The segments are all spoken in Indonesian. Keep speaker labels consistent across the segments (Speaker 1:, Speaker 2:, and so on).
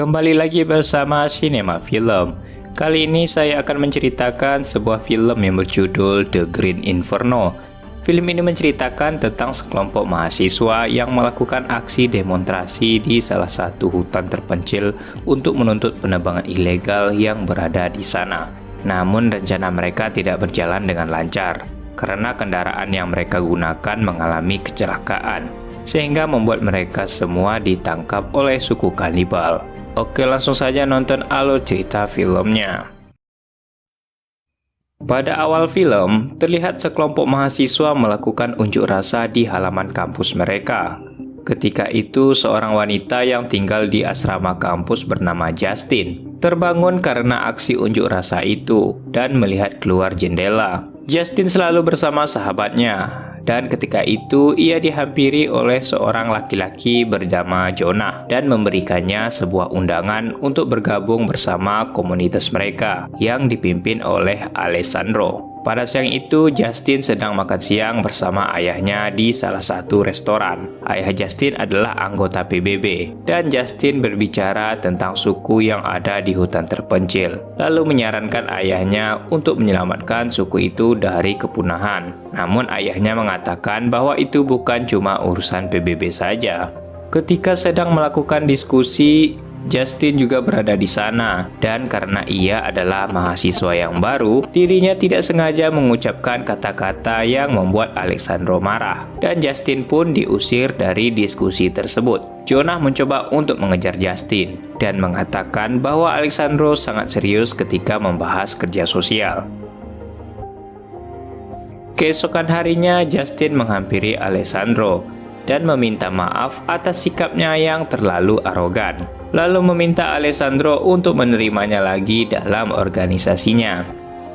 Speaker 1: Kembali lagi bersama Sinema Film. Kali ini saya akan menceritakan sebuah film yang berjudul The Green Inferno. Film ini menceritakan tentang sekelompok mahasiswa yang melakukan aksi demonstrasi di salah satu hutan terpencil untuk menuntut penebangan ilegal yang berada di sana. Namun rencana mereka tidak berjalan dengan lancar karena kendaraan yang mereka gunakan mengalami kecelakaan, sehingga membuat mereka semua ditangkap oleh suku kanibal. Oke, langsung saja nonton alur cerita filmnya. Pada awal film, terlihat sekelompok mahasiswa melakukan unjuk rasa di halaman kampus mereka. Ketika itu, seorang wanita yang tinggal di asrama kampus bernama Justin terbangun karena aksi unjuk rasa itu dan melihat keluar jendela. Justin selalu bersama sahabatnya, dan ketika itu ia dihampiri oleh seorang laki-laki bernama Jonah dan memberikannya sebuah undangan untuk bergabung bersama komunitas mereka yang dipimpin oleh Alessandro. Pada siang itu, Justin sedang makan siang bersama ayahnya di salah satu restoran. Ayah Justin adalah anggota PBB, dan Justin berbicara tentang suku yang ada di hutan terpencil, lalu menyarankan ayahnya untuk menyelamatkan suku itu dari kepunahan. Namun ayahnya mengatakan bahwa itu bukan cuma urusan PBB saja. Ketika sedang melakukan diskusi, Justin juga berada di sana, dan karena ia adalah mahasiswa yang baru, dirinya tidak sengaja mengucapkan kata-kata yang membuat Alessandro marah, dan Justin pun diusir dari diskusi tersebut. Jonah mencoba untuk mengejar Justin dan mengatakan bahwa Alessandro sangat serius ketika membahas kerja sosial. Keesokan harinya, Justin menghampiri Alessandro dan meminta maaf atas sikapnya yang terlalu arogan, lalu meminta Alessandro untuk menerimanya lagi dalam organisasinya.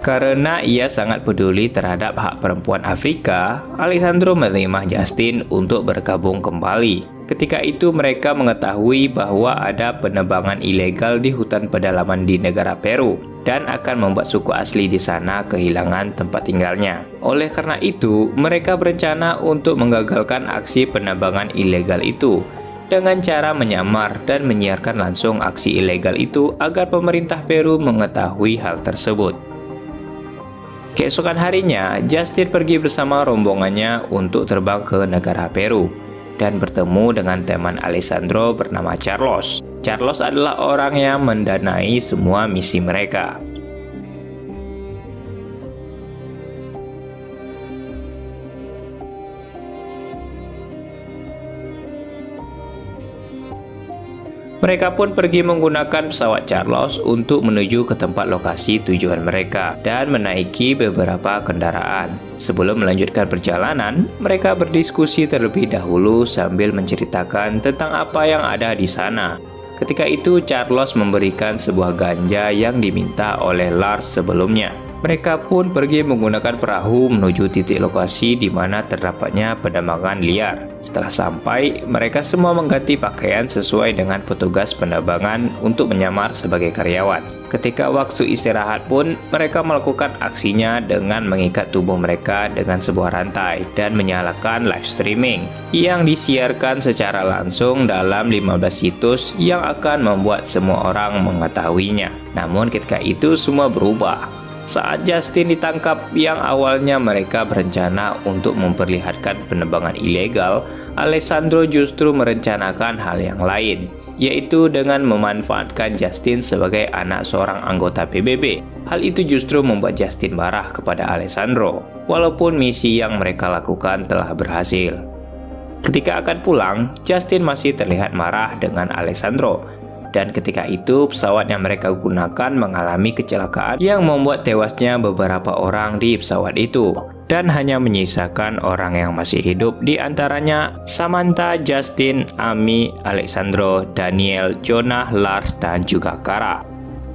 Speaker 1: Karena ia sangat peduli terhadap hak perempuan Afrika, Alessandro menerima Justin untuk bergabung kembali. Ketika itu mereka mengetahui bahwa ada penebangan ilegal di hutan pedalaman di negara Peru dan akan membuat suku asli di sana kehilangan tempat tinggalnya. Oleh karena itu, mereka berencana untuk menggagalkan aksi penebangan ilegal itu dengan cara menyamar dan menyiarkan langsung aksi ilegal itu agar pemerintah Peru mengetahui hal tersebut. Keesokan harinya, Justin pergi bersama rombongannya untuk terbang ke negara Peru dan bertemu dengan teman Alessandro bernama Carlos. Carlos adalah orang yang mendanai semua misi mereka. Mereka pun pergi menggunakan pesawat Carlos untuk menuju ke tempat lokasi tujuan mereka dan menaiki beberapa kendaraan. Sebelum melanjutkan perjalanan, mereka berdiskusi terlebih dahulu sambil menceritakan tentang apa yang ada di sana. Ketika itu, Carlos memberikan sebuah ganja yang diminta oleh Lars sebelumnya. Mereka pun pergi menggunakan perahu menuju titik lokasi di mana terdapatnya penebangan liar. Setelah sampai, mereka semua mengganti pakaian sesuai dengan petugas penebangan untuk menyamar sebagai karyawan. Ketika waktu istirahat pun, mereka melakukan aksinya dengan mengikat tubuh mereka dengan sebuah rantai dan menyalakan live streaming yang disiarkan secara langsung dalam 15 situs yang akan membuat semua orang mengetahuinya. Namun ketika itu semua berubah. Saat Justin ditangkap, yang awalnya mereka berencana untuk memperlihatkan penebangan ilegal, Alessandro justru merencanakan hal yang lain, yaitu dengan memanfaatkan Justin sebagai anak seorang anggota PBB. Hal itu justru membuat Justin marah kepada Alessandro, walaupun misi yang mereka lakukan telah berhasil. Ketika akan pulang, Justin masih terlihat marah dengan Alessandro. Dan ketika itu, pesawat yang mereka gunakan mengalami kecelakaan yang membuat tewasnya beberapa orang di pesawat itu. Dan hanya menyisakan orang yang masih hidup, di antaranya Samantha, Justin, Amy, Alessandro, Daniel, Jonah, Lars, dan juga Kara.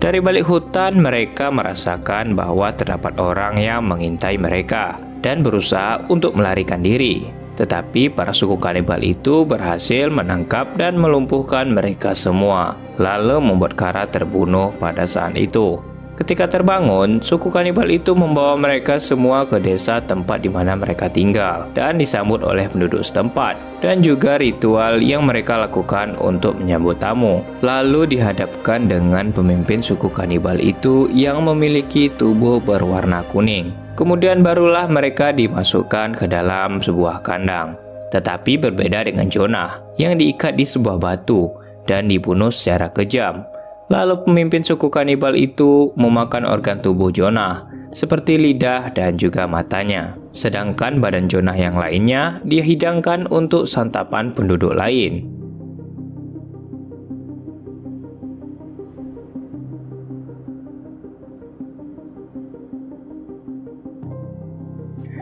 Speaker 1: Dari balik hutan, mereka merasakan bahwa terdapat orang yang mengintai mereka dan berusaha untuk melarikan diri. Tetapi para suku kanibal itu berhasil menangkap dan melumpuhkan mereka semua, lalu membuat Kara terbunuh pada saat itu. Ketika terbangun, suku kanibal itu membawa mereka semua ke desa tempat di mana mereka tinggal dan disambut oleh penduduk setempat, dan juga ritual yang mereka lakukan untuk menyambut tamu. Lalu dihadapkan dengan pemimpin suku kanibal itu yang memiliki tubuh berwarna kuning. Kemudian barulah mereka dimasukkan ke dalam sebuah kandang. Tetapi berbeda dengan Jonah yang diikat di sebuah batu dan dibunuh secara kejam. Lalu pemimpin suku kanibal itu memakan organ tubuh Jonah, seperti lidah dan juga matanya. Sedangkan badan Jonah yang lainnya dihidangkan untuk santapan penduduk lain.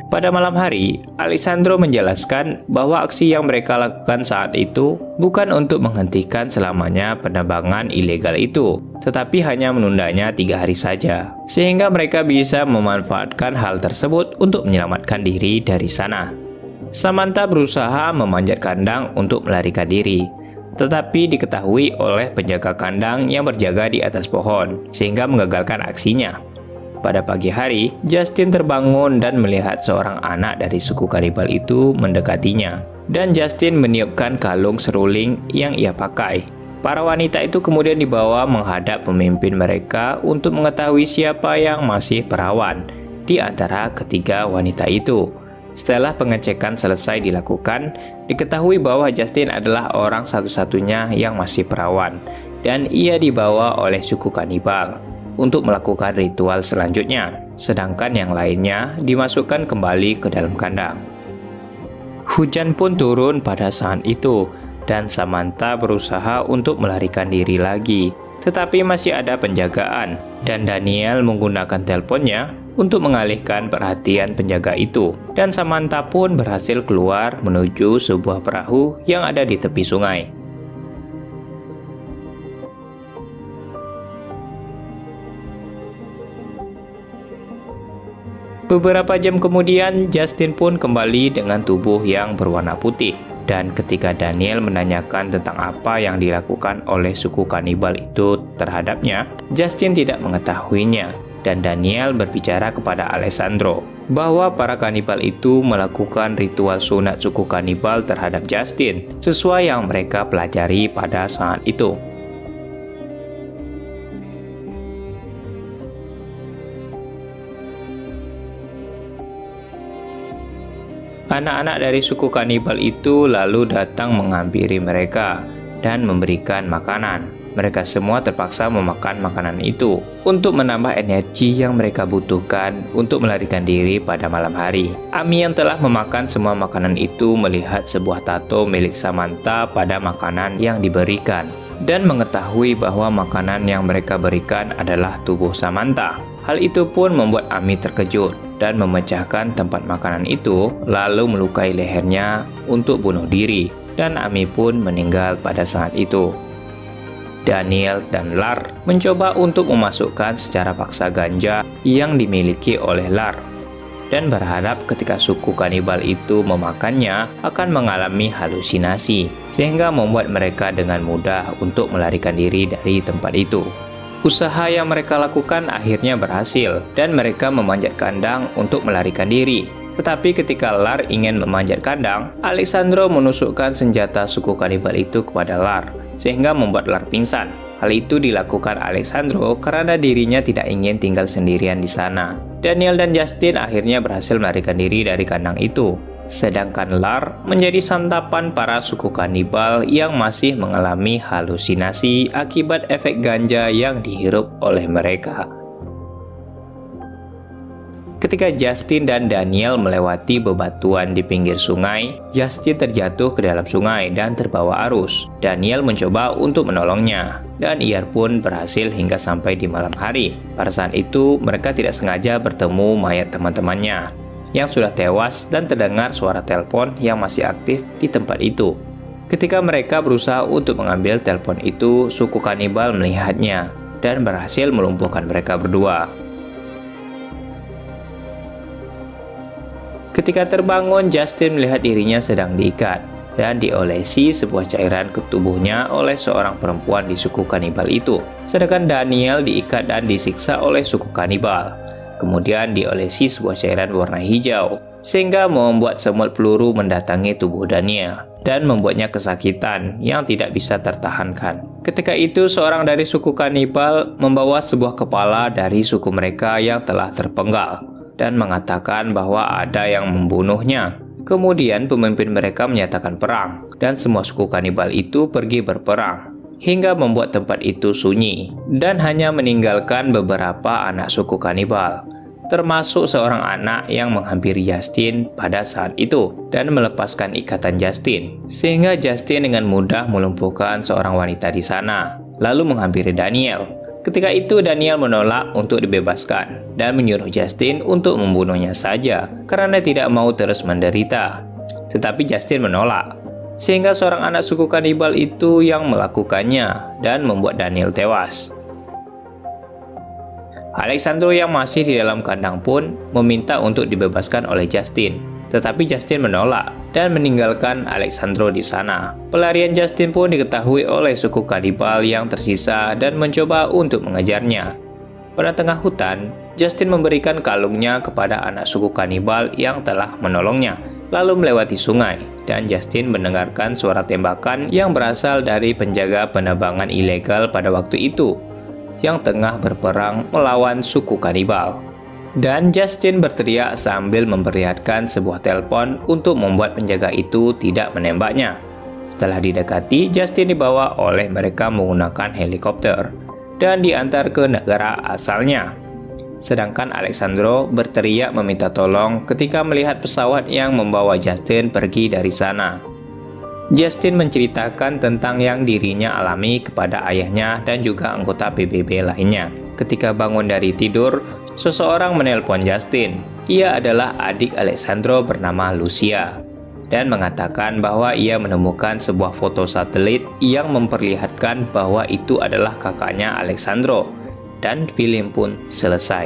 Speaker 1: Pada malam hari, Alessandro menjelaskan bahwa aksi yang mereka lakukan saat itu bukan untuk menghentikan selamanya penerbangan ilegal itu, tetapi hanya menundanya 3 hari saja, sehingga mereka bisa memanfaatkan hal tersebut untuk menyelamatkan diri dari sana. Samantha berusaha memanjat kandang untuk melarikan diri, tetapi diketahui oleh penjaga kandang yang berjaga di atas pohon, sehingga mengagalkan aksinya. Pada pagi hari, Justin terbangun dan melihat seorang anak dari suku kanibal itu mendekatinya. Dan Justin meniupkan kalung seruling yang ia pakai. Para wanita itu kemudian dibawa menghadap pemimpin mereka untuk mengetahui siapa yang masih perawan di antara ketiga wanita itu. Setelah pengecekan selesai dilakukan, diketahui bahwa Justin adalah orang satu-satunya yang masih perawan, dan ia dibawa oleh suku kanibal untuk melakukan ritual selanjutnya, sedangkan yang lainnya dimasukkan kembali ke dalam kandang. Hujan pun turun pada saat itu, dan Samantha berusaha untuk melarikan diri lagi, tetapi masih ada penjagaan, dan Daniel menggunakan teleponnya untuk mengalihkan perhatian penjaga itu, dan Samantha pun berhasil keluar menuju sebuah perahu yang ada di tepi sungai. Beberapa jam kemudian, Justin pun kembali dengan tubuh yang berwarna putih. Dan ketika Daniel menanyakan tentang apa yang dilakukan oleh suku kanibal itu terhadapnya, Justin tidak mengetahuinya. Dan Daniel berbicara kepada Alessandro bahwa para kanibal itu melakukan ritual sunat suku kanibal terhadap Justin, sesuai yang mereka pelajari pada saat itu. Anak-anak dari suku kanibal itu lalu datang menghampiri mereka dan memberikan makanan. Mereka semua terpaksa memakan makanan itu untuk menambah energi yang mereka butuhkan untuk melarikan diri pada malam hari. Ami yang telah memakan semua makanan itu melihat sebuah tato milik Samantha pada makanan yang diberikan dan mengetahui bahwa makanan yang mereka berikan adalah tubuh Samantha. Hal itu pun membuat Ami terkejut dan memecahkan tempat makanan itu, lalu melukai lehernya untuk bunuh diri, dan Ami pun meninggal pada saat itu. Daniel dan Lar mencoba untuk memasukkan secara paksa ganja yang dimiliki oleh Lar, dan berharap ketika suku kanibal itu memakannya akan mengalami halusinasi, sehingga membuat mereka dengan mudah untuk melarikan diri dari tempat itu. Usaha yang mereka lakukan akhirnya berhasil, dan mereka memanjat kandang untuk melarikan diri. Tetapi ketika Lar ingin memanjat kandang, Alessandro menusukkan senjata suku kanibal itu kepada Lar, sehingga membuat Lar pingsan. Hal itu dilakukan Alessandro karena dirinya tidak ingin tinggal sendirian di sana. Daniel dan Justin akhirnya berhasil melarikan diri dari kandang itu. Sedangkan Lar menjadi santapan para suku kanibal yang masih mengalami halusinasi akibat efek ganja yang dihirup oleh mereka. Ketika Justin dan Daniel melewati bebatuan di pinggir sungai, Justin terjatuh ke dalam sungai dan terbawa arus. Daniel mencoba untuk menolongnya, dan ia pun berhasil hingga sampai di malam hari. Pada saat itu, mereka tidak sengaja bertemu mayat teman-temannya yang sudah tewas, dan terdengar suara telepon yang masih aktif di tempat itu. Ketika mereka berusaha untuk mengambil telepon itu, suku kanibal melihatnya dan berhasil melumpuhkan mereka berdua. Ketika terbangun, Justin melihat dirinya sedang diikat. dan diolesi sebuah cairan ke tubuhnya oleh seorang perempuan di suku kanibal itu. Sedangkan Daniel diikat dan disiksa oleh suku kanibal. Kemudian diolesi sebuah cairan warna hijau, sehingga membuat semut peluru mendatangi tubuh Daniel dan membuatnya kesakitan yang tidak bisa tertahankan. Ketika itu, seorang dari suku kanibal membawa sebuah kepala dari suku mereka yang telah terpenggal dan mengatakan bahwa ada yang membunuhnya. Kemudian pemimpin mereka menyatakan perang, dan semua suku kanibal itu pergi berperang, hingga membuat tempat itu sunyi, dan hanya meninggalkan beberapa anak suku kanibal, termasuk seorang anak yang menghampiri Justin pada saat itu, dan melepaskan ikatan Justin, sehingga Justin dengan mudah melumpuhkan seorang wanita di sana, lalu menghampiri Daniel. Ketika itu Daniel menolak untuk dibebaskan dan menyuruh Justin untuk membunuhnya saja karena tidak mau terus menderita. Tetapi Justin menolak, sehingga seorang anak suku kanibal itu yang melakukannya dan membuat Daniel tewas. Alexandro yang masih di dalam kandang pun meminta untuk dibebaskan oleh Justin, tetapi Justin menolak dan meninggalkan Alexandro di sana. Pelarian Justin pun diketahui oleh suku kanibal yang tersisa dan mencoba untuk mengejarnya. Pada tengah hutan, Justin memberikan kalungnya kepada anak suku kanibal yang telah menolongnya, lalu melewati sungai, dan Justin mendengarkan suara tembakan yang berasal dari penjaga penerbangan ilegal pada waktu itu, yang tengah berperang melawan suku kanibal. Dan Justin berteriak sambil memperlihatkan sebuah telepon untuk membuat penjaga itu tidak menembaknya. Setelah didekati, Justin dibawa oleh mereka menggunakan helikopter dan diantar ke negara asalnya. Sedangkan Alexandro berteriak meminta tolong ketika melihat pesawat yang membawa Justin pergi dari sana. Justin menceritakan tentang yang dirinya alami kepada ayahnya dan juga anggota PBB lainnya. Ketika bangun dari tidur, seseorang menelpon Justin. Ia adalah adik Alexandro bernama Lucia, dan mengatakan bahwa ia menemukan sebuah foto satelit yang memperlihatkan bahwa itu adalah kakaknya Alexandro, dan film pun selesai.